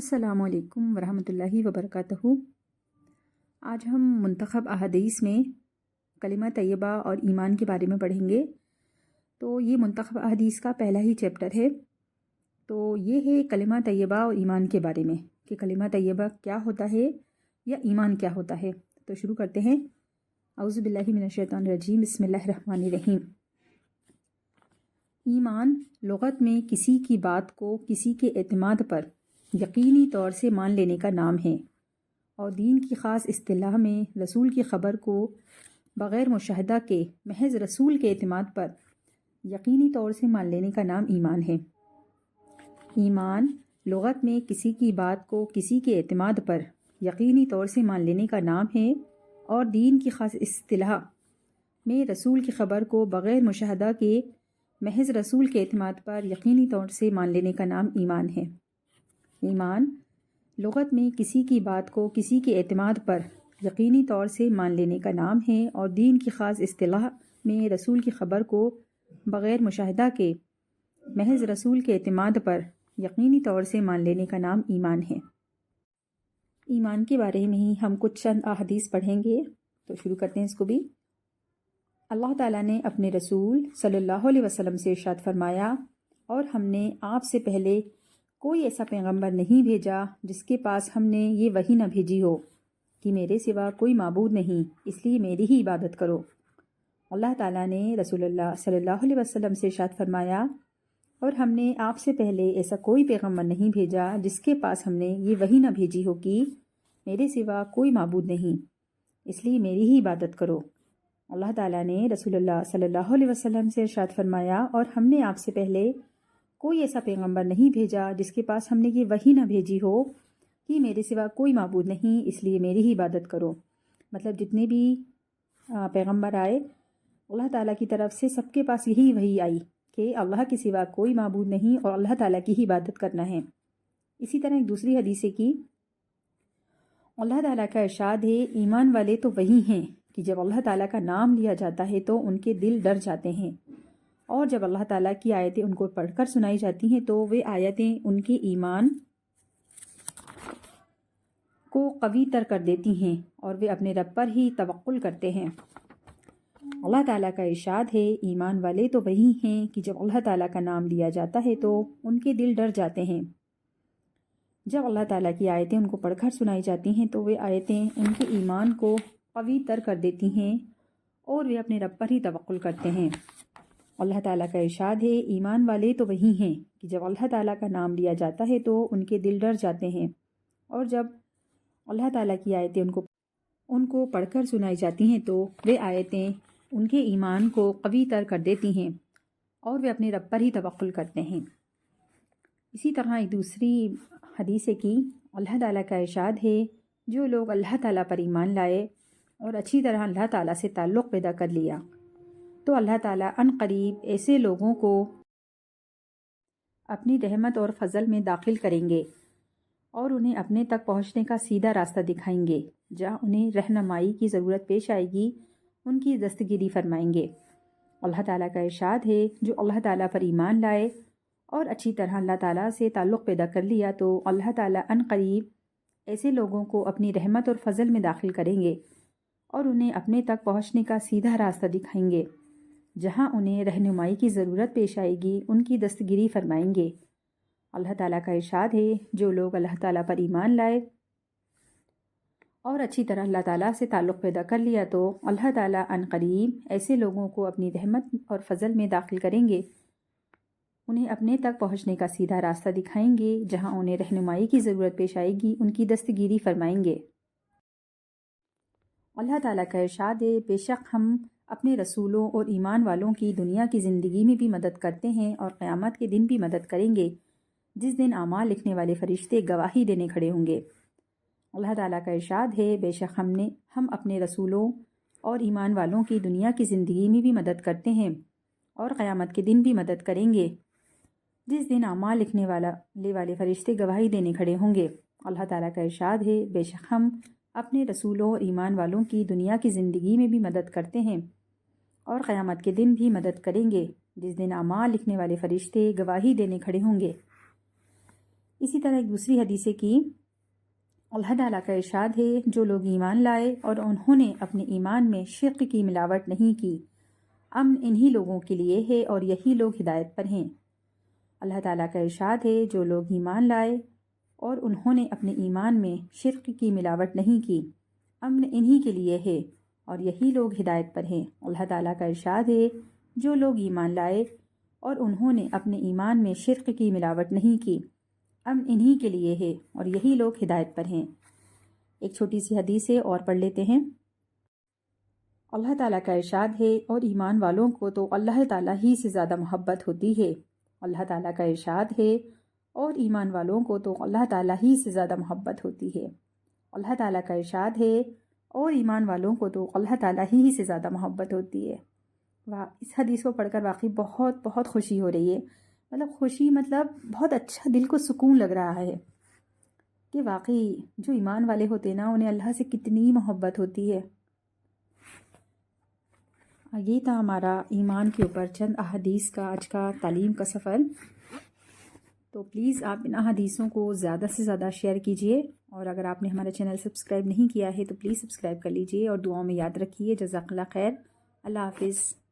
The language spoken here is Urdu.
السلام علیکم ورحمۃ اللہ وبرکاتہ۔ آج ہم منتخب احادیث میں کلمہ طیبہ اور ایمان کے بارے میں پڑھیں گے۔ تو یہ منتخب احادیث کا پہلا ہی چیپٹر ہے۔ تو یہ ہے کلمہ طیبہ اور ایمان کے بارے میں کہ کلمہ طیبہ کیا ہوتا ہے یا ایمان کیا ہوتا ہے۔ تو شروع کرتے ہیں۔ اعوذ باللہ من الشیطان الرجیم، بسم اللہ الرحمن الرحیم۔ ایمان لغت میں کسی کی بات کو کسی کے اعتماد پر یقینی طور سے مان لینے کا نام ہے، اور دین کی خاص اصطلاح میں رسول کی خبر کو بغیر مشاہدہ کے محض رسول کے اعتماد پر یقینی طور سے مان لینے کا نام ایمان ہے۔ ایمان لغت میں کسی کی بات کو کسی کے اعتماد پر یقینی طور سے مان لینے کا نام ہے، اور دین کی خاص اصطلاح میں رسول کی خبر کو بغیر مشاہدہ کے محض رسول کے اعتماد پر یقینی طور سے مان لینے کا نام ایمان ہے۔ ایمان لغت میں کسی کی بات کو کسی کے اعتماد پر یقینی طور سے مان لینے کا نام ہے، اور دین کی خاص اصطلاح میں رسول کی خبر کو بغیر مشاہدہ کے محض رسول کے اعتماد پر یقینی طور سے مان لینے کا نام ایمان ہے۔ ایمان کے بارے میں ہی ہم کچھ چند احادیث پڑھیں گے، تو شروع کرتے ہیں اس کو بھی۔ اللہ تعالیٰ نے اپنے رسول صلی اللہ علیہ وسلم سے ارشاد فرمایا، اور ہم نے آپ سے پہلے کوئی ایسا پیغمبر نہیں بھیجا جس کے پاس ہم نے یہ وحی نہ بھیجی ہو کہ میرے سوا کوئی معبود نہیں، اس لیے میری ہی عبادت کرو۔ اللہ تعالیٰ نے رسول اللہ صلی اللہ علیہ وسلم سے ارشاد فرمایا، اور ہم نے آپ سے پہلے ایسا کوئی پیغمبر نہیں بھیجا جس کے پاس ہم نے یہ وحی نہ بھیجی ہو کہ میرے سوا کوئی معبود نہیں، اس لیے میری ہی عبادت کرو۔ اللہ تعالیٰ نے رسول اللہ صلی اللہ علیہ وسلم سے ارشاد فرمایا، اور ہم نے آپ سے پہلے کوئی ایسا پیغمبر نہیں بھیجا جس کے پاس ہم نے یہ وحی نہ بھیجی ہو کہ میرے سوا کوئی معبود نہیں، اس لیے میری ہی عبادت کرو۔ مطلب جتنے بھی پیغمبر آئے اللہ تعالیٰ کی طرف سے، سب کے پاس یہی وحی آئی کہ اللہ کے سوا کوئی معبود نہیں اور اللہ تعالیٰ کی ہی عبادت کرنا ہے۔ اسی طرح ایک دوسری حدیث ہے کہ اللہ تعالیٰ کا ارشاد ہے، ایمان والے تو وہی ہیں کہ جب اللہ تعالیٰ کا نام لیا جاتا ہے تو ان کے دل ڈر جاتے ہیں، اور جب اللہ تعالیٰ کی آیتیں ان کو پڑھ کر سنائی جاتی ہیں تو وہ آیتیں ان کے ایمان کو قوی تر کر دیتی ہیں، اور وہ اپنے رب پر ہی توکل کرتے ہیں۔ اللہ تعالیٰ کا ارشاد ہے، ایمان والے تو وہی ہیں کہ جب اللہ تعالیٰ کا نام لیا جاتا ہے تو ان کے دل ڈر جاتے ہیں، جب اللہ تعالیٰ کی آیتیں ان کو پڑھ کر سنائی جاتی ہیں تو وہ آیتیں ان کے ایمان کو قوی تر کر دیتی ہیں، اور وہ اپنے رب پر ہی توکل کرتے ہیں۔ اللہ تعالیٰ کا ارشاد ہے، ایمان والے تو وہی ہیں کہ جب اللہ تعالیٰ کا نام لیا جاتا ہے تو ان کے دل ڈر جاتے ہیں، اور جب اللہ تعالیٰ کی آیتیں ان کو پڑھ کر سنائی جاتی ہیں تو وہ آیتیں ان کے ایمان کو قوی تر کر دیتی ہیں، اور وہ اپنے رب پر ہی توکل کرتے ہیں۔ اسی طرح ایک دوسری حدیث ہے کہ اللہ تعالیٰ کا ارشاد ہے، جو لوگ اللہ تعالیٰ پر ایمان لائے اور اچھی طرح اللہ تعالیٰ سے تعلق پیدا کر لیا، تو اللہ تعالیٰ عن قریب ایسے لوگوں کو اپنی رحمت اور فضل میں داخل کریں گے، اور انہیں اپنے تک پہنچنے کا سیدھا راستہ دکھائیں گے۔ جہاں انہیں رہنمائی کی ضرورت پیش آئے گی ان کی دستگیری فرمائیں گے۔ اللہ تعالیٰ کا ارشاد ہے، جو اللہ تعالیٰ پر ایمان لائے اور اچھی طرح اللہ تعالیٰ سے تعلق پیدا کر لیا تو اللہ تعالیٰ عن قریب ایسے لوگوں کو اپنی رحمت اور فضل میں داخل کریں گے، اور انہیں اپنے تک پہنچنے کا سیدھا راستہ دکھائیں گے۔ جہاں انہیں رہنمائی کی ضرورت پیش آئے گی ان کی دستگیری فرمائیں گے۔ اللہ تعالیٰ کا ارشاد ہے، جو لوگ اللہ تعالیٰ پر ایمان لائے اور اچھی طرح اللہ تعالیٰ سے تعلق پیدا کر لیا تو اللہ تعالیٰ عن قریب ایسے لوگوں کو اپنی رحمت اور فضل میں داخل کریں گے، انہیں اپنے تک پہنچنے کا سیدھا راستہ دکھائیں گے۔ جہاں انہیں رہنمائی کی ضرورت پیش آئے گی ان کی دستگیری فرمائیں گے۔ اللہ تعالیٰ کا ارشاد ہے، بے شک ہم اپنے رسولوں اور ایمان والوں کی دنیا کی زندگی میں بھی مدد کرتے ہیں، اور قیامت کے دن بھی مدد کریں گے، جس دن اعمال لکھنے والے فرشتے گواہی دینے کھڑے ہوں گے۔ اللہ تعالیٰ کا ارشاد ہے، بے شک ہم اپنے رسولوں اور ایمان والوں کی دنیا کی زندگی میں بھی مدد کرتے ہیں، اور قیامت کے دن بھی مدد کریں گے، جس دن اعمال لکھنے والے فرشتے گواہی دینے کھڑے ہوں گے۔ اللہ تعالیٰ کا ارشاد ہے، بے شک ہم اپنے رسولوں اور ایمان والوں کی دنیا کی زندگی میں بھی مدد کرتے ہیں، اور قیامت کے دن بھی مدد کریں گے، جس دن اعمال لکھنے والے فرشتے گواہی دینے کھڑے ہوں گے۔ اسی طرح ایک دوسری حدیث کی اللہ تعالیٰ کا ارشاد ہے جو لوگ ایمان لائے اور انہوں نے اپنے ایمان میں شرک کی ملاوٹ نہیں کی، امن انہی لوگوں کے لیے ہے اور یہی لوگ ہدایت پر ہیں۔ اللہ تعالیٰ کا ارشاد ہے جو لوگ ایمان لائے اور انہوں نے اپنے ایمان میں شرک کی ملاوٹ نہیں کی، امن انہی کے لیے ہے اور یہی لوگ ہدایت پر ہیں۔ اللہ تعالیٰ کا ارشاد ہے جو لوگ ایمان لائے اور انہوں نے اپنے ایمان میں شرک کی ملاوٹ نہیں کی، امن انہی کے لیے ہے اور یہی لوگ ہدایت پر ہیں۔ ایک چھوٹی سی حدیث ہے اور پڑھ لیتے ہیں۔ اللہ تعالیٰ کا ارشاد ہے اور ایمان والوں کو تو اللہ تعالیٰ ہی سے زیادہ محبت ہوتی ہے۔ اللہ تعالیٰ کا ارشاد ہے اور ایمان والوں کو تو اللہ تعالیٰ ہی سے زیادہ محبت ہوتی ہے۔ اللہ تعالیٰ کا ارشاد ہے اور ایمان والوں کو تو اللہ تعالیٰ ہی سے زیادہ محبت ہوتی ہے۔ واہ، اس حدیث کو پڑھ کر واقعی بہت بہت خوشی ہو رہی ہے۔ خوشی بہت اچھا، دل کو سکون لگ رہا ہے کہ واقعی جو ایمان والے ہوتے ہیں نا انہیں اللہ سے کتنی محبت ہوتی ہے۔ یہ تھا ہمارا ایمان کے اوپر چند احادیث کا آج کا تعلیم کا سفر۔ تو پلیز آپ ان احادیثوں کو زیادہ سے زیادہ شیئر کیجئے، اور اگر آپ نے ہمارا چینل سبسکرائب نہیں کیا ہے تو پلیز سبسکرائب کر لیجئے اور دعاؤں میں یاد رکھیے۔ جزاک اللہ خیر۔ اللہ حافظ۔